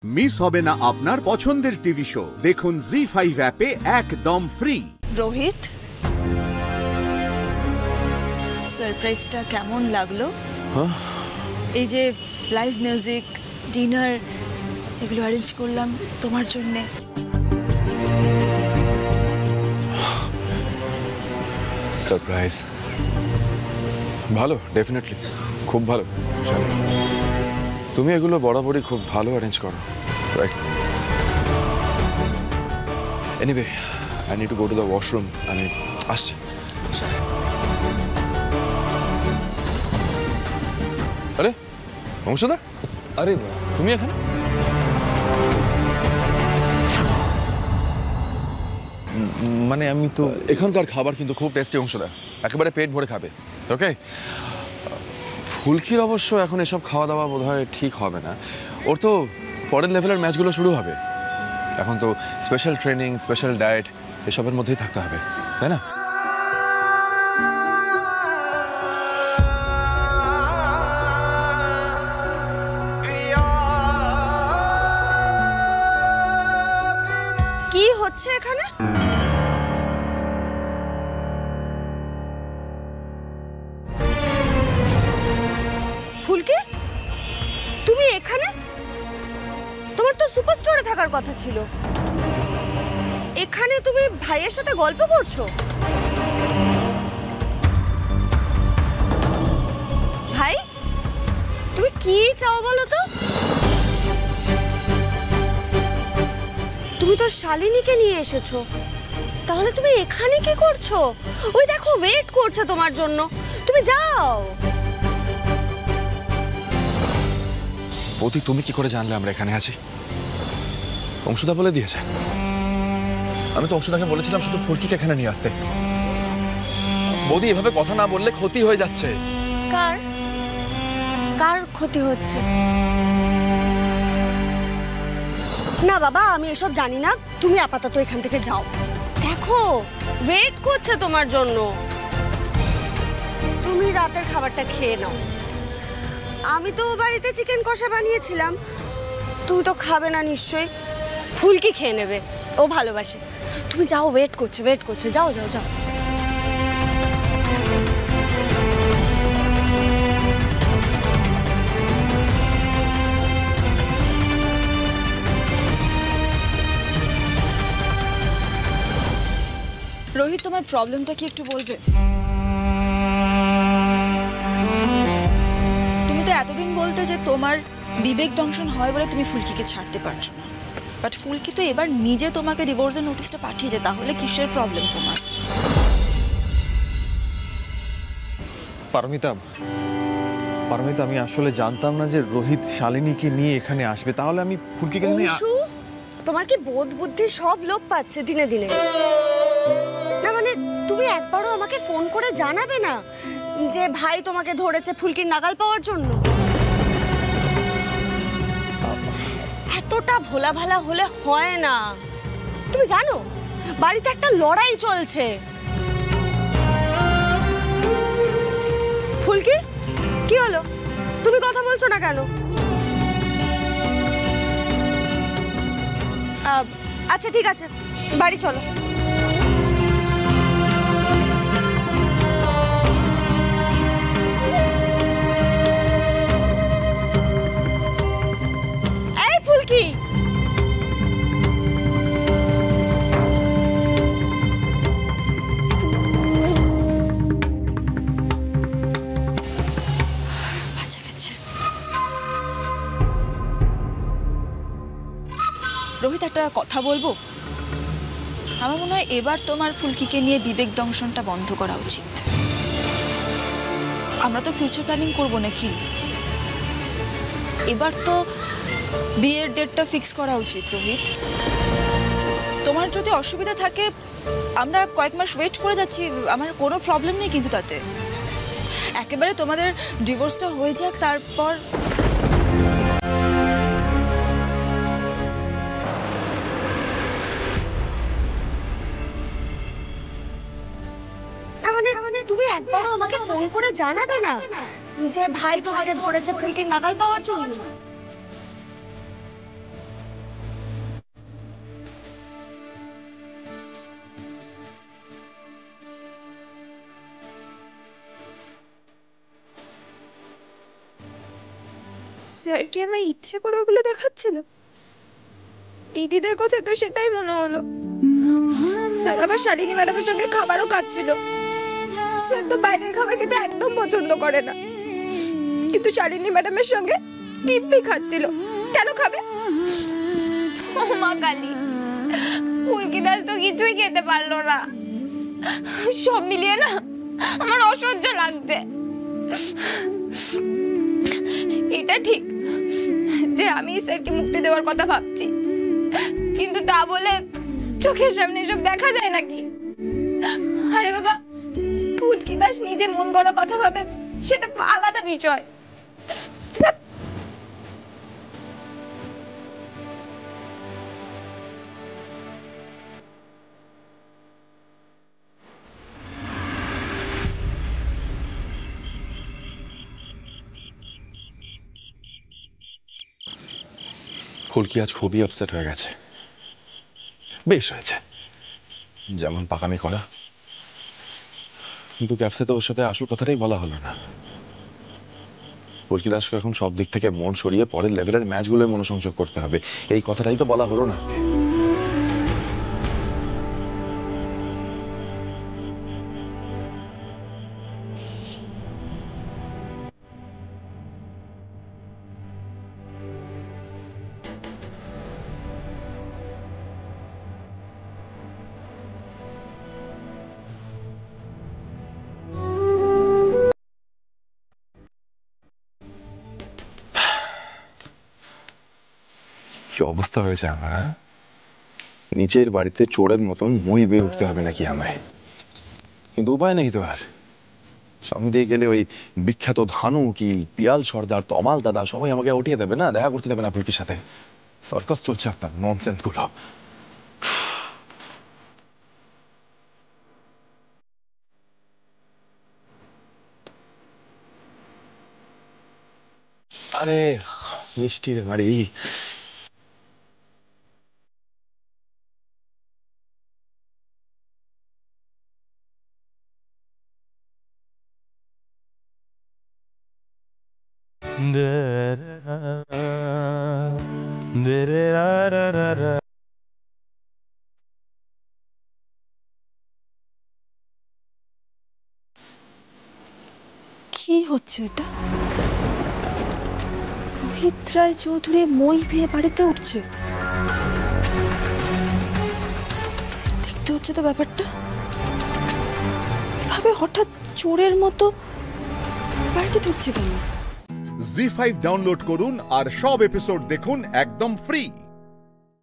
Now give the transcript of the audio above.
Miss হবে না আপনার পছন্দের টিভি শো। দেখুন জি5 অ্যাপে একদম ফ্রি। রোহিত, সারপ্রাইজটা কেমন লাগলো? এই যে লাইভ মিউজিক, ডিনার, এগুলো অ্যারেঞ্জ করলাম তোমার জন্যে। সারপ্রাইজ ভালো, ডেফিনেটলি খুব ভালো। তুমি এগুলো বরাবরই খুব ভালো অ্যারেঞ্জ করো, right? Anyway, I need to go to the washroom. আমি আসছি। আরে অংশদা, আরে তুমি এখানে? মানে আমি তো এখানকার খাবার কিন্তু খুব টেস্টি অংশদা, একেবারে পেট ভরে খাবে, ওকে? ফুলকির অবশ্য এখন এসব খাওয়া দাওয়া বোধহয় ঠিক হবে না। ওর তো পরের লেভেলের ম্যাচগুলো শুরু হবে। এখন তো স্পেশাল ট্রেনিং, স্পেশাল ডায়েট এসবের মধ্যেই থাকতে হবে, তাই না? কি হচ্ছে এখানে? ফুলকি, তুমি এখানে? তোমার তো সুপারস্টোরে থাকার কথা ছিল। এখানে তুমি ভাইয়ের সাথে গল্প করছো? ভাই, তুমি কি চাও বলো তো? তুমি তো শালিনীকে নিয়ে এসেছো, তাহলে তুমি এখানে কি করছো? ওই দেখো, ওয়েট করছে তোমার জন্য, তুমি যাও। বৌদি, তুমি কি করে জানলে আমরা এখানে আছি? অংশুদা বলে দিয়েছে। আমি তো অংশুদাকে বলেছিলাম শুধু ফুলকিকে এখানে নিয়ে আসতে। বৌদি, এভাবে কথা না বললে ক্ষতি হয়ে যাচ্ছে। কার কার ক্ষতি হচ্ছে? না বাবা, আমি এসব জানি না। তুমি আপাতত এখান থেকে যাও। দেখো, ওয়েট করছে তোমার জন্য। তুমি রাতের খাবারটা খেয়ে নাও। আমি তো বাড়িতে চিকেন কষা বানিয়েছিলাম, তুমি তো খাবে না নিশ্চয়ই। ফুলকি খেয়ে নেবে, ও ভালোবাসে। তুমি যাও, ওয়েট করছে, যাও যাও যাও। রোহিত, তোমার প্রবলেমটা কি একটু বলবে? তুমি তো এতদিন বলতে যে তোমার বিবেক দংশন হয় বলে তুমি ফুলকিকে ছাড়তে পারছো না, বাট ফুলকি তো এবার নিজে তোমাকে ডিভোর্সের নোটিশটা পাঠিয়েছে, তাহলে কিসের প্রবলেম তোমার? পারমিতা, আমি আসলে জানতাম না যে রোহিত শালিনীকে নিয়ে এখানে আসবে। তাহলে আমি ফুলকিকে নিয়ে... তোমার কি বোধ বুদ্ধি সব লোপ পাচ্ছে দিনে দিনে? না মানে, তুমি একবারও আমাকে ফোন করে জানাবে না যে ভাই তোমাকে ধরেছে ফুলকির নাগাল পাওয়ার জন্য? এতটা ভোলা ভালা হলে হয় না। তুমি জানো বাড়িতে একটা লড়াই চলছে। ফুলকি, কি হলো? তুমি কথা বলছো না কেন? আচ্ছা ঠিক আছে, বাড়ি চলো। এই ফুলকি, বাঁচা গেছে। রোহিত, একটা কথা বলবো? আমার মনে হয় এবার তোমার ফুলকিকে নিয়ে বিবেক দংশনটা বন্ধ করা উচিত। আমরা তো ফিউচার প্ল্যানিং করবো নাকি? এবার তো বিয়ের ডেটটা ফিক্স করা উচিত রোহিত। তোমার যদি অসুবিধা থাকে, আমরা কয়েক মাস ওয়েট করে যাচ্ছি, আমার কোনো প্রবলেম নেই কিন্তু তাতে। একেবারে তোমাদের ডিভোর্সটা হয়ে যাক, তারপর... তুমি একবারও আমাকে ফোন করে জানাবে না যে ভাই তোমাকে ধরেছে ফুলকির নাগাল পাওয়ার জন্য? স্যার কি আমার ইচ্ছে করে ওগুলো দেখাচ্ছিল? দিদিদের কথা তো সেটাই মনে হলো। স্যার আবার শালিনী ম্যাডামের সঙ্গে খাবারও খাচ্ছিল। স্যার তো বাইরের খাবার খেতে একদম পছন্দ করে না, কিন্তু শালিনী ম্যাডামের সঙ্গে দিব্যি খাচ্ছিল। কেন খাবে? ও মা কালী, ফুলকি দাস তো কিছুই খেতে পারলো না। সব মিলিয়ে না আমার অসহ্য লাগছে। এটা ঠিক যে আমি স্যারকে মুক্তি দেওয়ার কথা ভাবছি, কিন্তু তা বলে চোখের সামনে এসব দেখা যায় নাকি? আরে বাবা, ফুলকি দাস নিজে মন গড়া কথা ভাবে, সেটা আলাদা বিষয়। ফুলকি আজ খুবই আপসেট হয়ে গেছে। বেশ হয়েছে, যেমন পাকামি করা, কিন্তু ক্যাফে তো ওর সাথে আসল কথাটাই বলা হলো না। ফুলকি দাসকে এখন সব দিক থেকে মন সরিয়ে পরের লেভেলের ম্যাচগুলোয় মনোসংযোগ করতে হবে, এই কথাটাই তো বলা হলো না। কি অবস্থা হয়েছে আমার, নিচের বাড়িতে চোরের মতন মই বেয়ে উঠতে হবে নাকি আমায়? কিন্তু উপায় নেই তো আর। সঙ্গে দিয়ে গেলে ওই বিখ্যাত ধানু কি পিয়াল সর্দার তমাল দাদা সবাই আমাকে উঠিয়ে দেবে না, দেখা করতে দেবে না ফুলকির সাথে। সার্কাস চলছে আপনার ননসেন্স গুলো। আরে মিষ্টির বাড়ি, কি হচ্ছে এটা? রোহিত রায় চৌধুরী মই পেয়ে বাড়িতে উঠছে, দেখতে হচ্ছে তো ব্যাপারটা। এভাবে হঠাৎ চোরের মতো বাড়িতে ঢুকছে কেন? জি5 ডাউনলোড করুন আর সব এপিসোড দেখুন একদম ফ্রি।